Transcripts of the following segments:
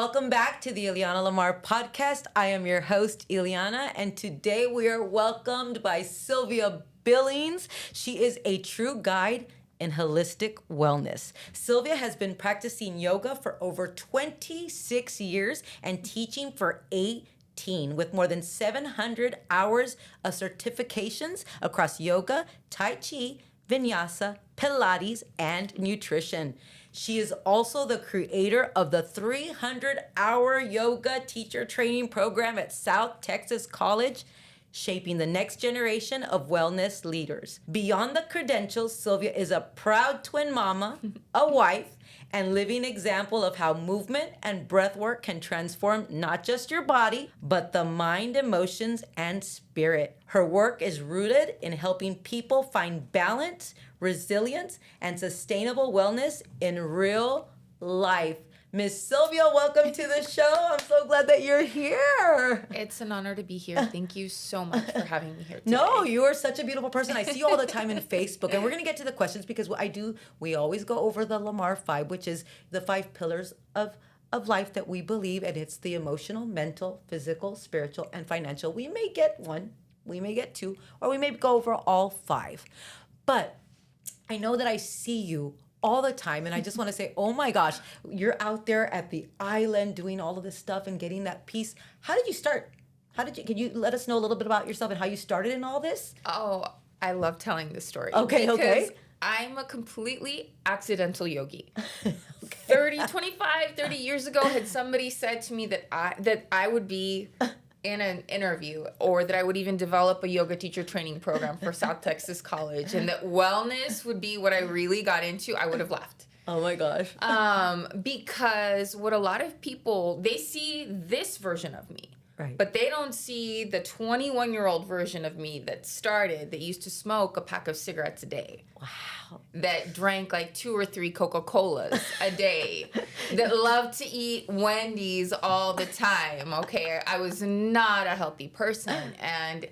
Welcome back to the Ileana Lamar Podcast. I am your host, Ileana, and today we are welcomed by Sylvia Billings. She is a true guide in holistic wellness. Sylvia has been practicing yoga for over 26 years and teaching for 18, with more than 700 hours of certifications across yoga, Tai Chi, Vinyasa, Pilates, and nutrition. She is also the creator of the 300-hour yoga teacher training program at South Texas College, shaping the next generation of wellness leaders. Beyond the credentials, Sylvia is a proud twin mama, a wife, and living example of how movement and breathwork can transform not just your body, but the mind, emotions, and spirit. Her work is rooted in helping people find balance, resilience, and sustainable wellness in real life. Miss Sylvia, welcome to the show. I'm so glad that you're here. It's an honor to be here. Thank you so much for having me here today. No, you are such a beautiful person. I see you all the time in Facebook, and we're going to get to the questions because we always go over the LAMAR FIVE, which is the 5 pillars of life that we believe, and it's the emotional, mental, physical, spiritual, and financial. We may get 1, we may get 2, or we may go over all 5. But I know that I see you all the time, and I just want to say, oh my gosh, you're out there at the island doing all of this stuff and getting that peace. How did you start? Can you let us know a little bit about yourself and how you started in all this? Oh, I love telling this story. Okay. I'm a completely accidental yogi. 30 years ago, had somebody said to me that I would be in an interview, or that I would even develop a yoga teacher training program for South Texas College, and that wellness would be what I really got into, I would have left. Oh my gosh. Because what a lot of people, they see this version of me. Right. But they don't see the 21-year-old version of me that used to smoke a pack of cigarettes a day. Wow. That drank like 2 or 3 Coca-Colas a day. That loved to eat Wendy's all the time, okay? I was not a healthy person. And,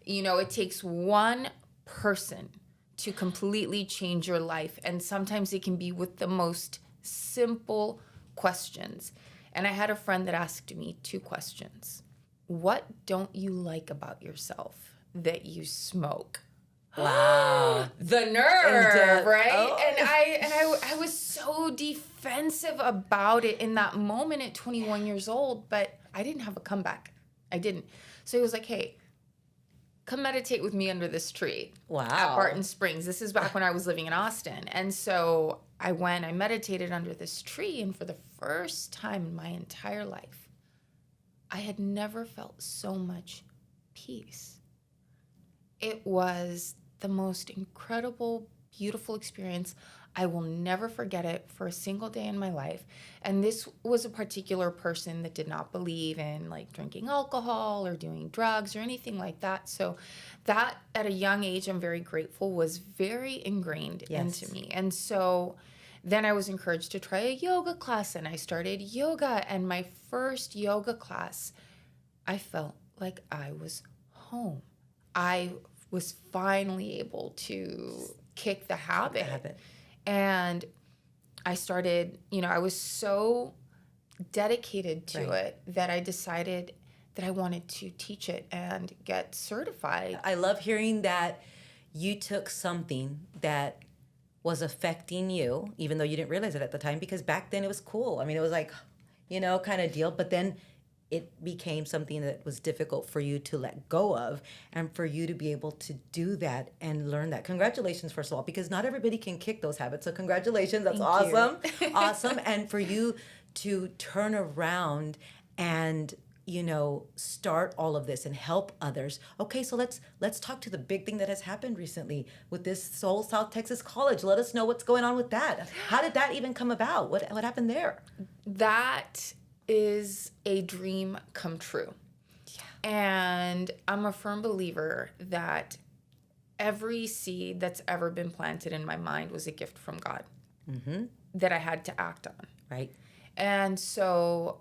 it takes one person to completely change your life. And sometimes it can be with the most simple questions. And I had a friend that asked me 2 questions. What don't you like about yourself that you smoke? Wow. The nerve, right? Oh. And I was so defensive about it in that moment at 21 years old, but I didn't have a comeback. I didn't. So he was like, hey, come meditate with me under this tree. Wow. At Barton Springs. This is back when I was living in Austin. And so I meditated under this tree, and for the first time in my entire life, I had never felt so much peace. It was the most incredible, beautiful experience. I will never forget it for a single day in my life. And this was a particular person that did not believe in like drinking alcohol or doing drugs or anything like that. So that at a young age, I'm very grateful, was very ingrained into me. And so then I was encouraged to try a yoga class, and I started yoga. And my first yoga class, I felt like I was home. I was finally able to kick the habit. And I started, I was so dedicated to it that I decided that I wanted to teach it and get certified. I love hearing that you took something that was affecting you, even though you didn't realize it at the time, because back then it was cool. I mean, it was like, kind of deal. But then it became something that was difficult for you to let go of, and for you to be able to do that and learn that. Congratulations, first of all, because not everybody can kick those habits. So congratulations. That's awesome. Awesome. And for you to turn around and start all of this and help others. Okay, so let's talk to the big thing that has happened recently with this South Texas College. Let us know what's going on with that. How did that even come about? What happened there? That is a dream come true. Yeah. And I'm a firm believer that every seed that's ever been planted in my mind was a gift from God that I had to act on. Right. And so,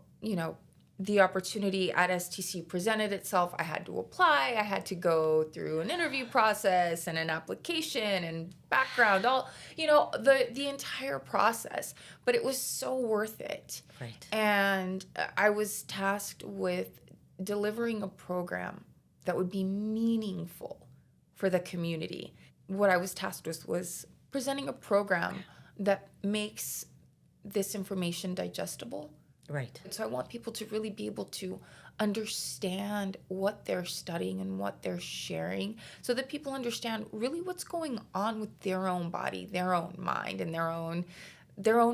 the opportunity at STC presented itself, I had to apply. I had to go through an interview process and an application and background, all, the entire process. But it was so worth it. Right. And I was tasked with delivering a program that would be meaningful for the community. What I was tasked with was presenting a program that makes this information digestible. Right. So I want people to really be able to understand what they're studying and what they're sharing so that people understand really what's going on with their own body, their own mind, and their own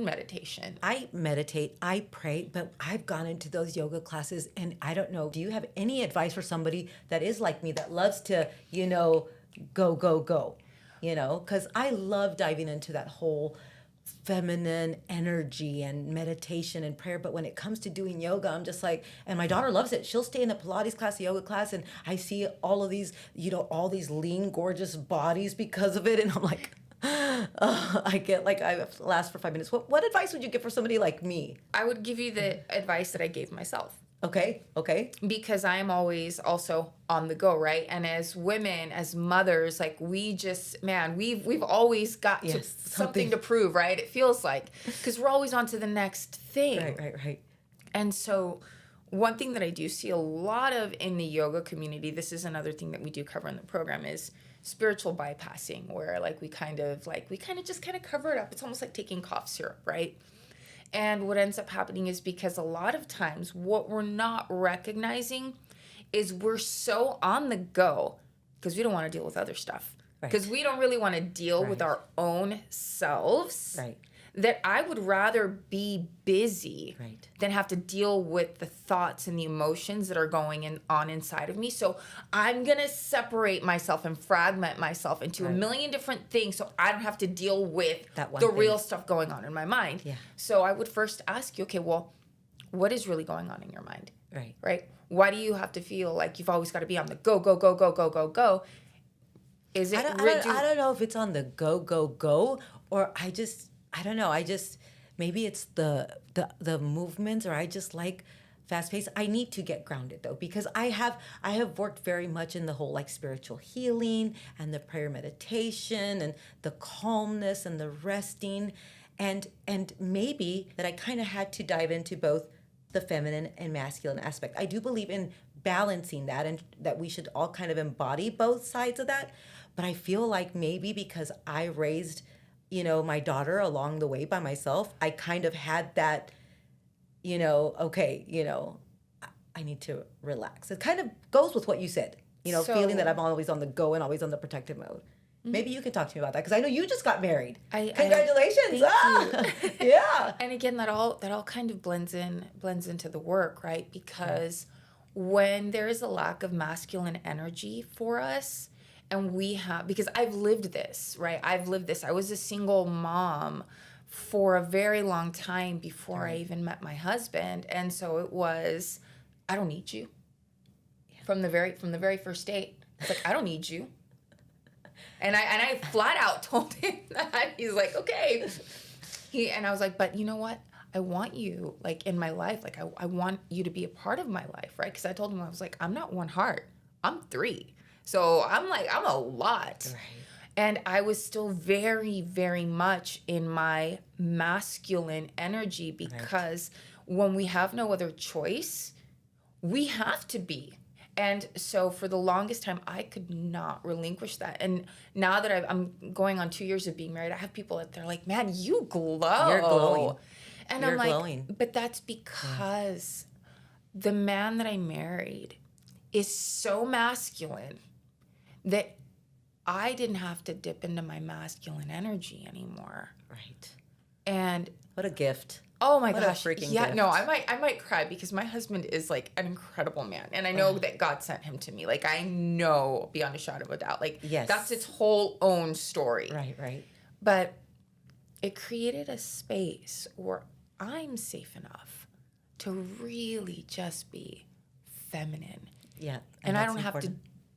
meditation. I meditate, I pray, but I've gone into those yoga classes and I don't know, do you have any advice for somebody that is like me, that loves to, go, because I love diving into that whole feminine energy and meditation and prayer. But when it comes to doing yoga, I'm just like, and my daughter loves it. She'll stay in a Pilates class, a yoga class, and I see all of these, all these lean, gorgeous bodies because of it. And I'm like, I get like, I last for 5 minutes. What advice would you give for somebody like me? I would give you the advice that I gave myself. Okay. Because I am always also on the go, right? And as women, as mothers, like we've always got something to prove, right? It feels like, because we're always on to the next thing. Right. And so one thing that I do see a lot of in the yoga community, this is another thing that we do cover in the program, is spiritual bypassing, where we kind of just cover it up. It's almost like taking cough syrup, right? And what ends up happening is, because a lot of times what we're not recognizing is we're so on the go because we don't want to deal with other stuff. Because we don't really want to deal with our own selves. Right. That I would rather be busy than have to deal with the thoughts and the emotions that are going on inside of me. So I'm going to separate myself and fragment myself into a million different things so I don't have to deal with the real stuff going on in my mind. Yeah. So I would first ask you, okay, well, what is really going on in your mind? Right? Why do you have to feel like you've always got to be on the go, go, go, go, go, go, go? Is it? I don't know if it's on the go, go, go, or I don't know. Maybe it's the movements, or I just like fast pace. I need to get grounded though, because I have worked very much in the whole spiritual healing and the prayer meditation and the calmness and the resting, and maybe that I kind of had to dive into both the feminine and masculine aspect. I do believe in balancing that, and that we should all kind of embody both sides of that. But I feel like maybe because I raised my daughter along the way by myself, I kind of had that, I need to relax. It kind of goes with what you said, feeling that I'm always on the go and always on the protective mode. Mm-hmm. Maybe you can talk to me about that, because I know you just got married. Congratulations. Thank you. Yeah. And again, that all kind of blends into the work, right? Because when there is a lack of masculine energy for us, and because I've lived this, right? I was a single mom for a very long time before I even met my husband. And so it was, I don't need you. Yeah. From the very first date. It's like, I don't need you. And I flat out told him that. He's like, okay. And I was like, but you know what? I want you in my life. I want you to be a part of my life, right? Because I told him, I was like, I'm not one heart. I'm 3. So I'm a lot. Right. And I was still very, very much in my masculine energy, because when we have no other choice, we have to be. And so for the longest time, I could not relinquish that. And now that I'm going on 2 years of being married, I have people that they're like, man, you glow. You're glowing. And I'm like, glowing. But that's because the man that I married is so masculine that I didn't have to dip into my masculine energy anymore. Right. And what a gift. Oh my gosh. What a freaking gift. No, I might cry, because my husband is an incredible man. And I know that God sent him to me. I know beyond a shadow of a doubt. Yes. That's its whole own story. Right. But it created a space where I'm safe enough to really just be feminine. Yeah. And I don't have to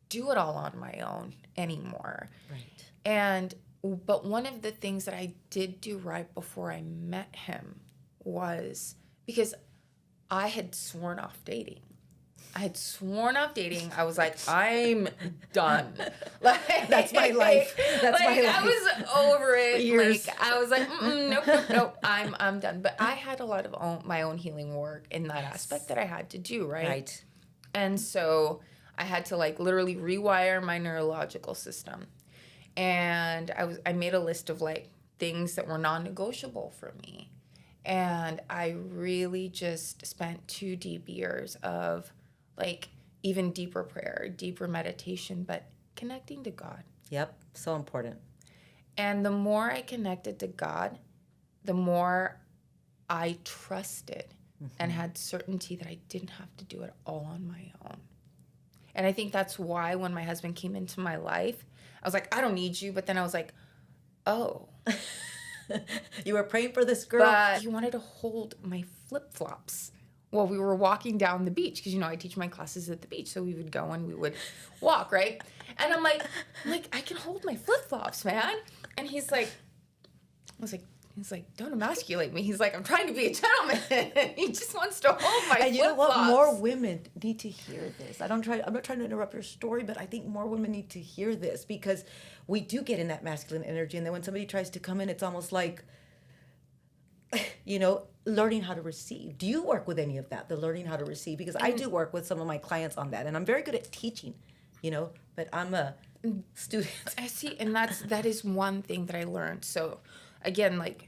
do it all on my own anymore. Right. But one of the things that I did do right before I met him was, because I had sworn off dating. I was like, I'm done. Like, That's my life. That's like, my life. I was over it. Years. Like, I was like, nope. I'm done. But I had a lot of my own healing work in that aspect that I had to do, right? Right. And so I had to like literally rewire my neurological system. And I made a list of like things that were non-negotiable for me. And I really just spent 2 deep years of like even deeper prayer, deeper meditation, but connecting to God. Yep. So important. And the more I connected to God, the more I trusted and had certainty that I didn't have to do it all on my own. And I think that's why when my husband came into my life, I was like, I don't need you. But then I was like, oh. You were praying for this girl. But he wanted to hold my flip-flops while we were walking down the beach. Because, I teach my classes at the beach. So we would go and we would walk, right? And I'm like, I can hold my flip-flops, man. And he's like, don't emasculate me. He's like, I'm trying to be a gentleman. He just wants to hold my And you know what? flip-flops. More women need to hear this. I'm not trying to interrupt your story, but I think more women need to hear this because we do get in that masculine energy. And then when somebody tries to come in, it's almost like, learning how to receive. Do you work with any of that, the learning how to receive? Because I do work with some of my clients on that. And I'm very good at teaching, but I'm a student. I see. And that is one thing that I learned. So again, like,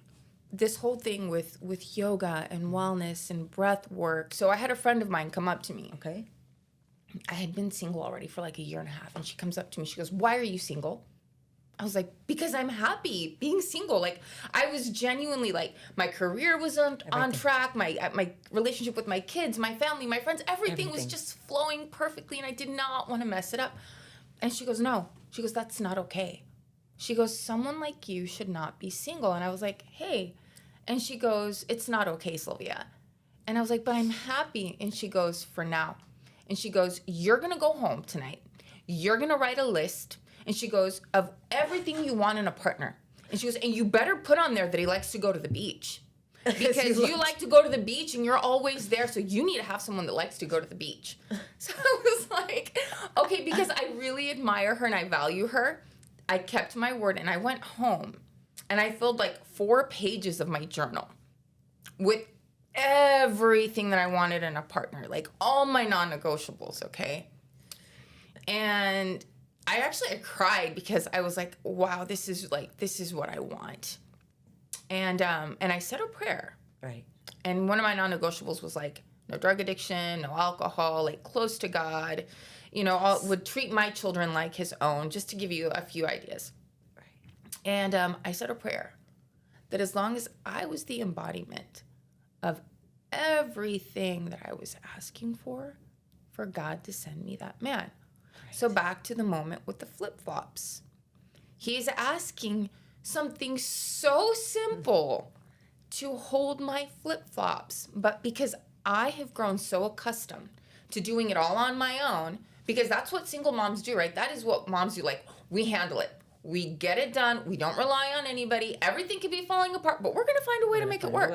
this whole thing with yoga and wellness and breath work. So I had a friend of mine come up to me. Okay. I had been single already for like a year and a half. And she comes up to me. She goes, why are you single? I was like, because I'm happy being single. Like, I was genuinely like, my career was on track. My relationship with my kids, my family, my friends, everything was just flowing perfectly. And I did not want to mess it up. And she goes, no. She goes, that's not okay. She goes, someone like you should not be single. And I was like, hey. And she goes, it's not okay, Sylvia. And I was like, but I'm happy. And she goes, for now. And she goes, you're going to go home tonight. You're going to write a list. And she goes, of everything you want in a partner. And she goes, and you better put on there that he likes to go to the beach. Because you like to go to the beach and you're always there. So you need to have someone that likes to go to the beach. So I was like, okay, because I really admire her and I value her. I kept my word and I went home and I filled like 4 pages of my journal with everything that I wanted in a partner, like all my non-negotiables, okay? And I cried because I was like, wow, this is what I want. And I said a prayer. Right. And one of my non-negotiables was like, no drug addiction, no alcohol, like close to God. Would treat my children like his own, just to give you a few ideas. Right. And I said a prayer that as long as I was the embodiment of everything that I was asking for God to send me that man. Right. So back to the moment with the flip-flops. He's asking something so simple to hold my flip-flops, but because I have grown so accustomed to doing it all on my own, because that's what single moms do, right? That is what moms do. Like, we handle it. We get it done. We don't rely on anybody. Everything could be falling apart, but we're going to find a way to make it work,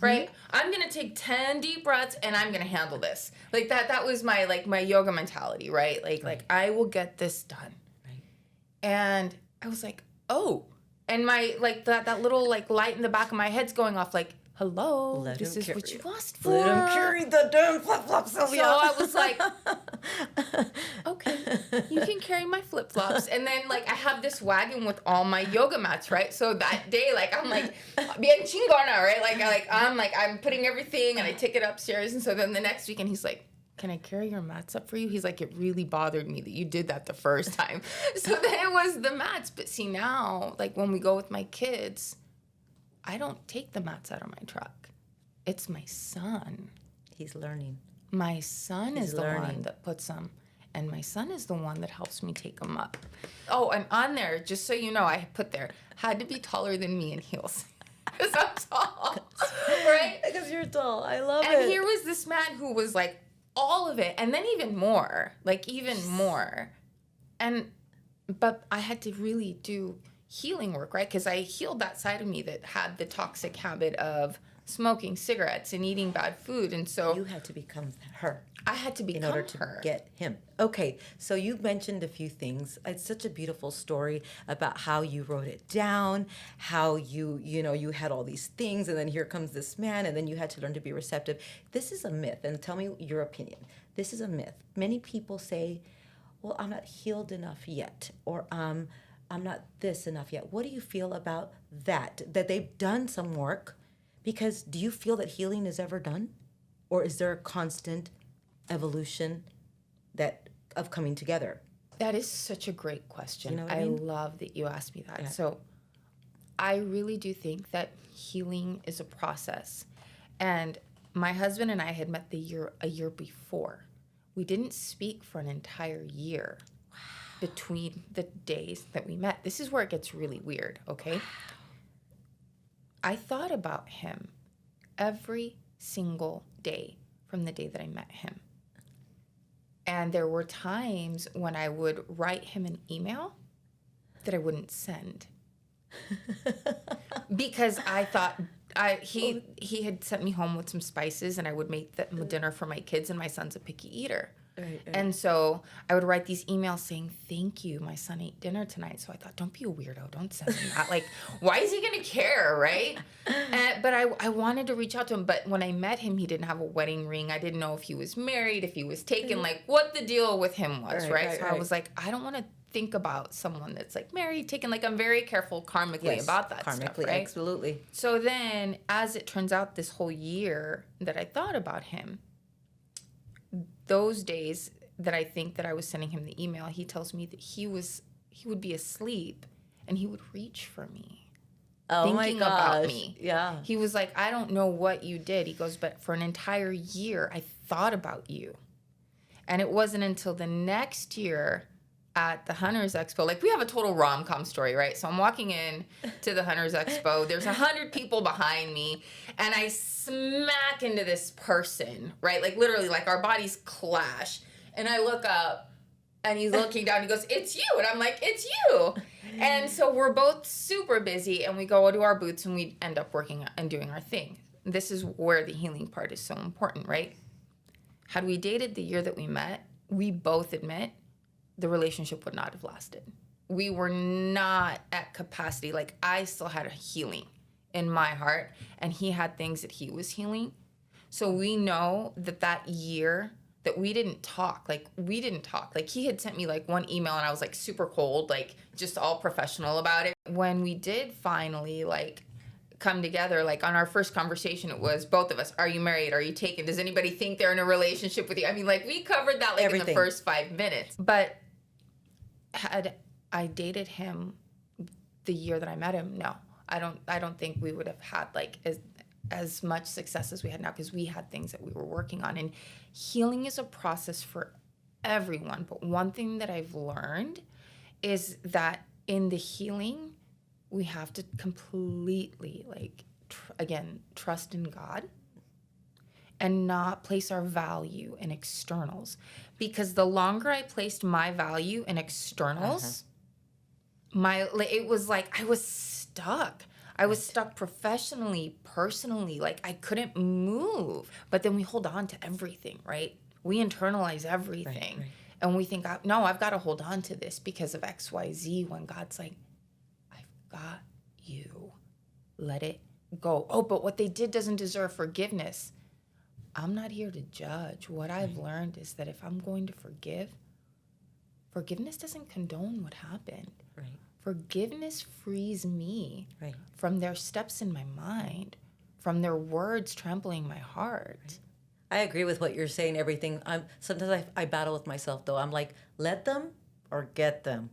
right? I'm going to take 10 deep breaths and I'm going to handle this. Like that was my yoga mentality, right? Like I will get this done. Right. And I was like, oh, and my, that little light in the back of my head's going off like, hello, this is what you asked for. Let him carry the damn flip-flops, Sylvia. So I was like, okay, you can carry my flip-flops. And then, I have this wagon with all my yoga mats, right? So that day, I'm bien chingona, right? I'm putting everything, and I take it upstairs. And so then the next weekend, he's like, can I carry your mats up for you? He's like, it really bothered me that you did that the first time. So then it was the mats. But see, now, when we go with my kids, I don't take the mats out of my truck. It's my son. He's learning. My son is the one that puts them, and my son is the one that helps me take them up. Oh, and on there, just so you know, I put there, had to be taller than me in heels. Because I'm tall, right? Because you're tall. I love it. And here was this man who was all of it, and then even more. But I had to really do healing work, right? Because I healed that side of me that had the toxic habit of smoking cigarettes and eating bad food. And so You had to become her I had to become in order to her. get him. Okay, so you mentioned a few things. It's such a beautiful story about how you wrote it down, how you had all these things, and then here comes this man, and then you had to learn to be receptive. This is a myth, and tell me your opinion. This is a myth. Many people say, well, I'm not healed enough yet, or I'm not this enough yet. What do you feel about that they've done some work? Because do you feel that healing is ever done? Or is there a constant evolution of coming together? That is such a great question. You know what I I mean? love that you asked me that. Yeah. So I really do think that healing is a process. And my husband and I had met a year before. We didn't speak for an entire year between the days that we met. This is where it gets really weird, okay? I thought about him every single day from the day that I met him. And there were times when I would write him an email that I wouldn't send. Because I thought he had sent me home with some spices, and I would make them dinner for my kids, and my son's a picky eater. Right. And so I would write these emails saying, thank you, my son ate dinner tonight. So I thought, don't be a weirdo. Don't send him that. Like, why is he going to care, right? But I wanted to reach out to him. But when I met him, he didn't have a wedding ring. I didn't know if he was married, if he was taken, like what the deal with him was, right? So I was like, I don't want to think about someone that's like married, taken. Like, I'm very careful karmically about that stuff, right? Absolutely. So then, as it turns out, this whole year that I thought about him, those days that I think that I was sending him the email, he tells me that he would be asleep and he would reach for me. Oh my thinking gosh. about me. Yeah. He was like, I don't know what you did. He goes, but for an entire year, I thought about you. And it wasn't until the next year at the Hunters Expo, like we have a total rom-com story, right? So I'm walking in to the Hunters Expo. There's 100 people behind me, and I smack into this person, right? Like literally, like our bodies clash. And I look up, and he's looking down. He goes, "It's you," and I'm like, "It's you." And so we're both super busy, and we go to our booths, and we end up working and doing our thing. This is where the healing part is so important, right? Had we dated the year that we met, we both admit the relationship would not have lasted. We were not at capacity. Like, I still had a healing in my heart, and he had things that he was healing. So we know that year that we didn't talk. Like, he had sent me like one email, and I was like super cold, like just all professional about it. When we did finally like come together, like on our first conversation, it was both of us. Are you married? Are you taken? Does anybody think they're in a relationship with you? I mean, like we covered that like Everything. in the first 5 minutes. But had I dated him the year that I met him, no. I don't think we would have had like as much success as we had now, because we had things that we were working on. And healing is a process for everyone. But one thing that I've learned is that in the healing, we have to completely like trust in God and not place our value in externals. Because the longer I placed my value in externals, it was like I was stuck. I was stuck professionally, personally. Like I couldn't move. But then we hold on to everything, right? We internalize everything. Right. And we think, no, I've got to hold on to this because of X, Y, Z, when God's like, I've got you. Let it go. Oh, but what they did doesn't deserve forgiveness. I'm not here to judge. What I've learned is that if I'm going to forgive, forgiveness doesn't condone what happened. Right. Forgiveness frees me from their steps in my mind, from their words trampling my heart. Right. I agree with what you're saying, everything. Sometimes I battle with myself, though. I'm like, let them or get them.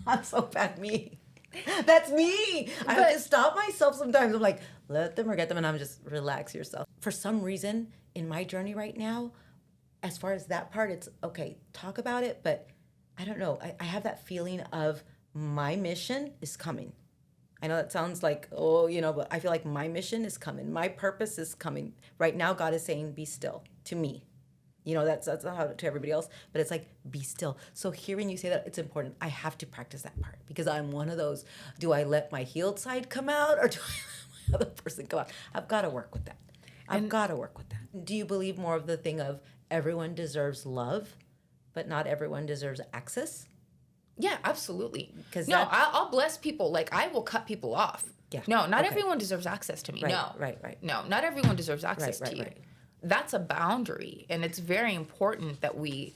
I'm so bad me. That's me. I have to stop myself sometimes. I'm like, let them or get them, and I'm just relax yourself. For some reason, in my journey right now, as far as that part, it's okay, talk about it, but I don't know. I have that feeling of my mission is coming. I know that sounds like, but I feel like my mission is coming. My purpose is coming. Right now, God is saying, be still to me. That's not how to everybody else, but it's like, be still. So hearing you say that, it's important. I have to practice that part because I'm one of those, do I let my healed side come out or do I let the other person come out. I've got to work with that. I've got to work with that. Do you believe more of the thing of everyone deserves love, but not everyone deserves access? Yeah, absolutely. Because I'll bless people. Like, I will cut people off. Yeah. No, not everyone deserves access to me. Right, no. right. No, not everyone deserves access to you. Right. That's a boundary, and it's very important that we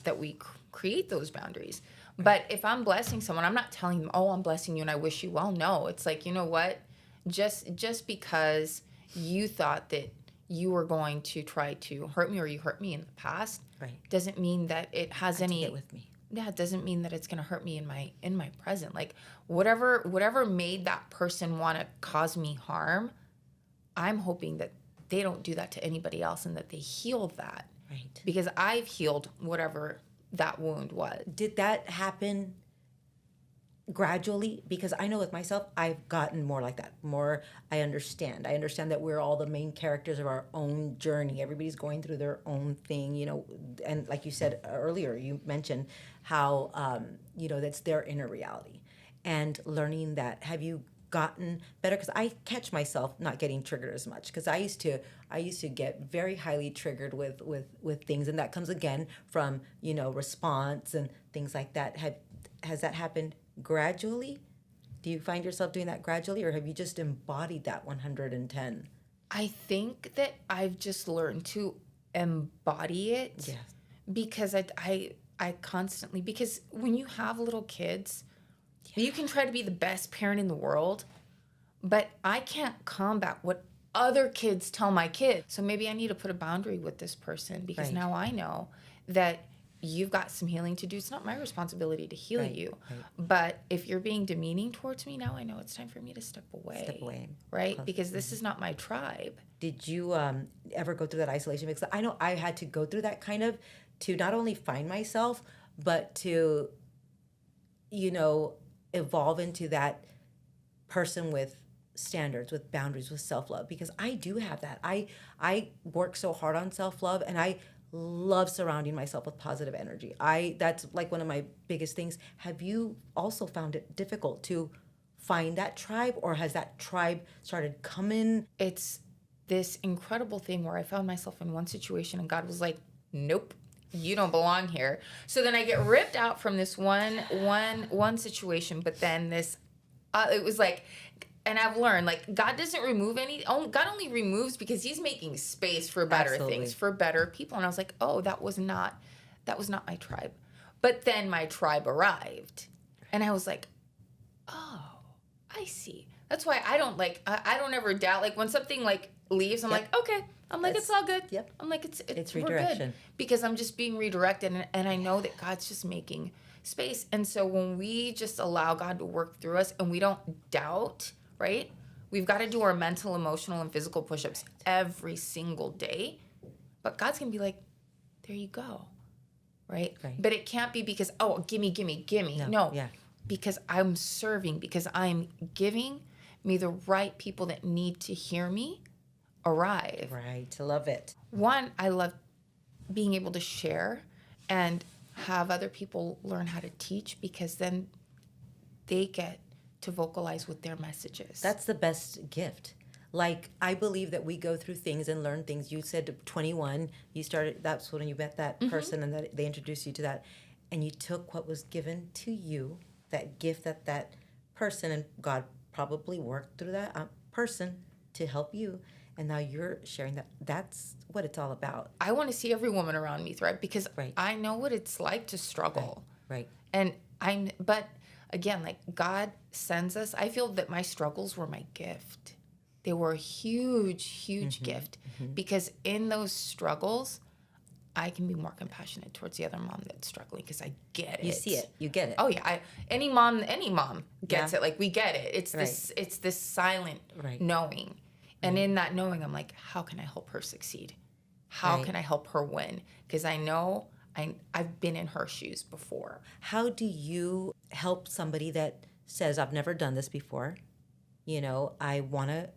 create those boundaries. Right. But if I'm blessing someone, I'm not telling them, "Oh, I'm blessing you and I wish you well." No, it's like, you know what? Just because you thought that you were going to try to hurt me or you hurt me in the past, right, doesn't mean that it has any. Get with me. Yeah, it doesn't mean that it's going to hurt me in my present. Like, whatever made that person want to cause me harm, I'm hoping that they don't do that to anybody else and that they heal that. Right. Because I've healed whatever that wound was. Did that happen gradually? Because I know with myself, I've gotten more like that. More, I understand that we're all the main characters of our own journey. Everybody's going through their own thing, you know. And like you said earlier, you mentioned how, that's their inner reality. And learning that, have you gotten better? Because I catch myself not getting triggered as much, because I used to get very highly triggered with things, and that comes again from response and things like that. Has that happened gradually? Do you find yourself doing that gradually, or have you just embodied that 110? I think that I've just learned to embody it. Yes. Because I constantly, because when you have little kids, you can try to be the best parent in the world, but I can't combat what other kids tell my kids. So maybe I need to put a boundary with this person, because right, now I know that you've got some healing to do. It's not my responsibility to heal you. Right. But if you're being demeaning towards me, now I know it's time for me to step away. Right? Because this is not my tribe. Did you ever go through that isolation? Because I know I had to go through that kind of, to not only find myself, but to, evolve into that person with standards, with boundaries, with self-love. Because I do have that. I work so hard on self-love, and I love surrounding myself with positive energy. That's like one of my biggest things. Have you also found it difficult to find that tribe, or has that tribe started coming? It's this incredible thing where I found myself in one situation and God was like, nope, you don't belong here. So then I get ripped out from this one situation, but then this, it was like, and I've learned, like, God doesn't remove God only removes because he's making space for better things, for better people. And I was like, oh, that was not my tribe. But then my tribe arrived, and I was like, oh, I see. That's why I don't ever doubt, like, when something like leaves, I'm like, okay. I'm like, it's all good. Yep. I'm like, it's redirection. We're good. Because I'm just being redirected, and I know that God's just making space. And so when we just allow God to work through us and we don't doubt, right? We've got to do our mental, emotional, and physical push-ups every single day. But God's going to be like, there you go, right? But it can't be because, oh, gimme. No. Yeah. Because I'm serving, because I'm giving me the right people that need to hear me arrive. Right. I love it. One, I love being able to share and have other people learn how to teach, because then they get to vocalize with their messages. That's the best gift. Like, I believe that we go through things and learn things. You said 21, that's when you met that person, and that they introduced you to that. And you took what was given to you, that gift that person, and God probably worked through that person to help you. And now you're sharing that. That's what it's all about. I want to see every woman around me thrive, because I know what it's like to struggle. Right. But again, like, God sends us. I feel that my struggles were my gift. They were a huge gift, because in those struggles, I can be more compassionate towards the other mom that's struggling, because I get it. You see it. You get it. Oh yeah. Any mom gets it. Like, we get it. It's this silent knowing. And in that knowing, I'm like, how can I help her succeed? How can I help her win? Because I know I've been in her shoes before. How do you help somebody that says, I've never done this before? I wanna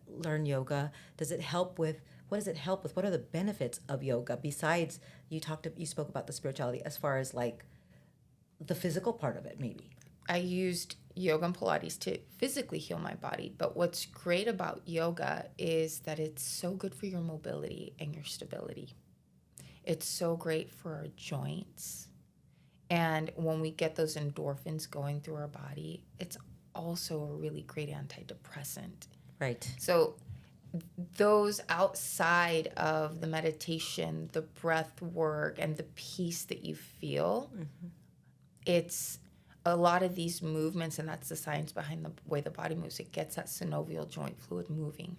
learn yoga. What does it help with? What are the benefits of yoga besides you spoke about the spirituality, as far as like the physical part of it, maybe? I used yoga and Pilates to physically heal my body. But what's great about yoga is that it's so good for your mobility and your stability. It's so great for our joints. And when we get those endorphins going through our body, it's also a really great antidepressant. Right. So those outside of the meditation, the breath work, and the peace that you feel, it's a lot of these movements, and that's the science behind the way the body moves. It gets that synovial joint fluid moving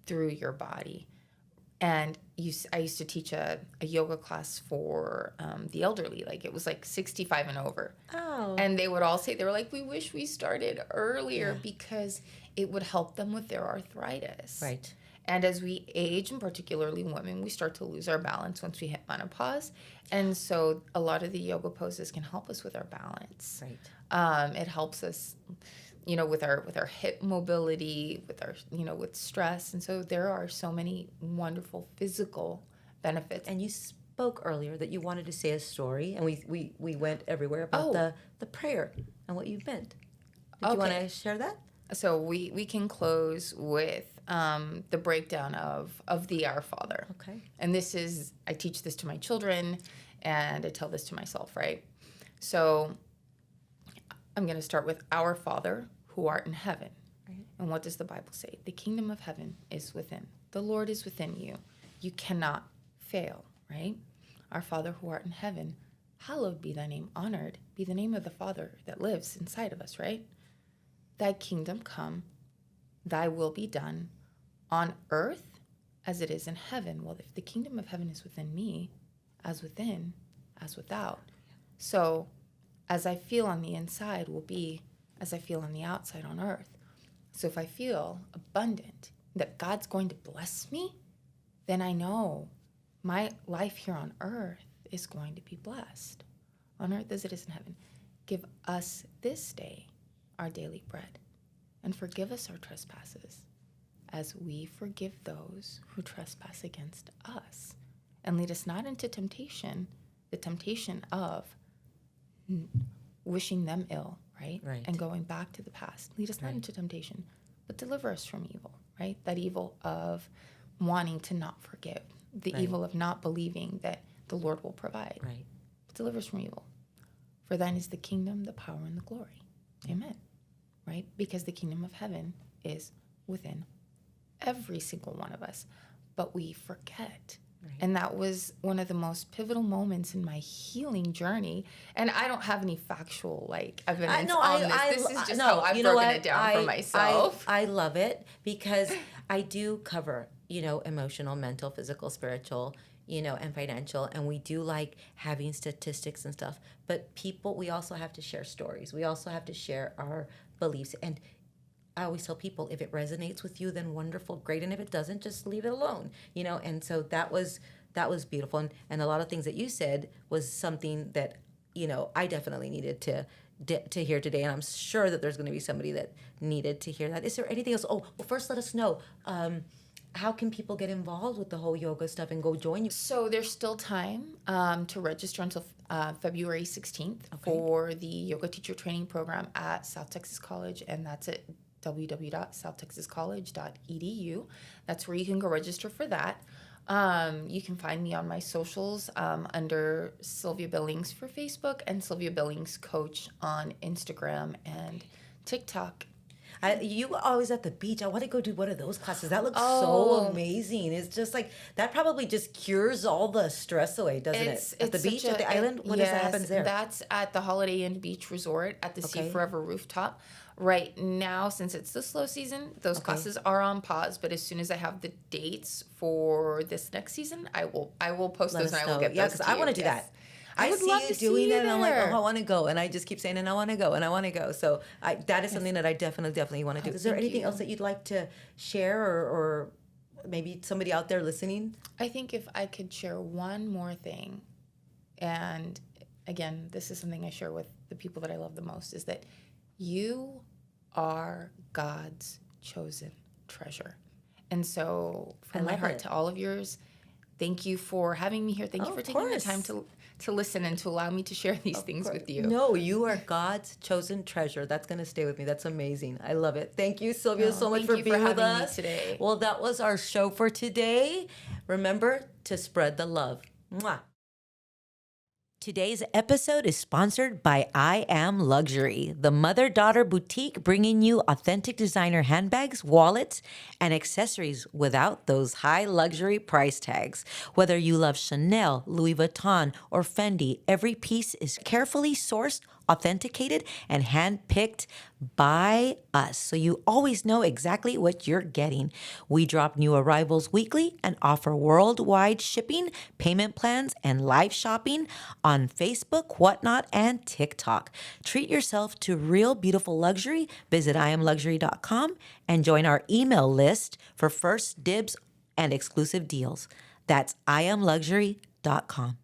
through your body. And I used to teach a yoga class for the elderly. Like, it was like 65 and over. Oh. And they would all say, they were like, we wish we started earlier because it would help them with their arthritis. Right. And as we age, and particularly women, we start to lose our balance once we hit menopause. And so a lot of the yoga poses can help us with our balance. Right. It helps us, with our hip mobility, with our, with stress. And so there are so many wonderful physical benefits. And you spoke earlier that you wanted to say a story, and we went everywhere about the prayer and what you meant. Did you want to share that? So we can close with the breakdown of the Our Father. Okay. And I teach this to my children, and I tell this to myself, right? So I'm going to start with Our Father, who art in heaven. Right. And what does the Bible say? The kingdom of heaven is within. The Lord is within you. You cannot fail, right? Our Father, who art in heaven, hallowed be thy name, honored be the name of the Father that lives inside of us, right? Thy kingdom come, thy will be done on earth as it is in heaven. Well, if the kingdom of heaven is within me, as within, as without. So as I feel on the inside will be as I feel on the outside on earth. So if I feel abundant, that God's going to bless me, then I know my life here on earth is going to be blessed. On earth as it is in heaven. Give us this day our daily bread, and forgive us our trespasses, as we forgive those who trespass against us. And lead us not into temptation, the temptation of wishing them ill, right? And going back to the past. Lead us not into temptation, but deliver us from evil, right? That evil of wanting to not forgive, the evil of not believing that the Lord will provide. Right. But deliver us from evil. For thine is the kingdom, the power, and the glory. Amen. Right? Because the kingdom of heaven is within every single one of us. But we forget. Right. And that was one of the most pivotal moments in my healing journey. And I don't have any factual evidence on this. This is just how I've broken it down for myself. I love it because I do cover, emotional, mental, physical, spiritual, and financial. And we do like having statistics and stuff. But we also have to share stories. We also have to share our beliefs. And I always tell people, if it resonates with you, then wonderful, great. And if it doesn't, just leave it alone, And so that was beautiful. And a lot of things that you said was something that, I definitely needed to hear today. And I'm sure that there's going to be somebody that needed to hear that. Is there anything else? Oh, well, first let us know. How can people get involved with the whole yoga stuff and go join you? So there's still time to register until February 16th for the yoga teacher training program at South Texas College, and that's at www.southtexascollege.edu. That's where you can go register for that. You can find me on my socials under Sylvia Billings for Facebook and Sylvia Billings Coach on Instagram and TikTok. You were always at the beach. I want to go do one of those classes. That looks so amazing. It's just like, that probably just cures all the stress away, doesn't it? At the beach, at the island? What does that happen there? That's at the Holiday Inn Beach Resort at the Sea Forever rooftop. Right now, since it's the slow season, those classes are on pause. But as soon as I have the dates for this next season, I will post those and I will get those to you. Because I want to do that. I would love to doing that, and I'm like, I want to go, and I just keep saying, and I want to go, and I want to go. So that is something that I definitely want to do. Is there anything else that you'd like to share, or maybe somebody out there listening? I think if I could share one more thing, and again, this is something I share with the people that I love the most, is that you are God's chosen treasure. And so from my heart to all of yours, thank you for having me here. Thank you for taking the time to listen and to allow me to share these things with you. No, you are God's chosen treasure. That's going to stay with me. That's amazing. I love it. Thank you, Sylvia, so much for being with us today. Well, that was our show for today. Remember to spread the love. Mwah. Today's episode is sponsored by I Am Luxury, the mother-daughter boutique bringing you authentic designer handbags, wallets, and accessories without those high luxury price tags. Whether you love Chanel, Louis Vuitton, or Fendi, every piece is carefully sourced, authenticated, and handpicked by us, so you always know exactly what you're getting. We drop new arrivals weekly and offer worldwide shipping, payment plans, and live shopping on Facebook, Whatnot, and TikTok. Treat yourself to real beautiful luxury. Visit IamLuxury.com and join our email list for first dibs and exclusive deals. That's IamLuxury.com.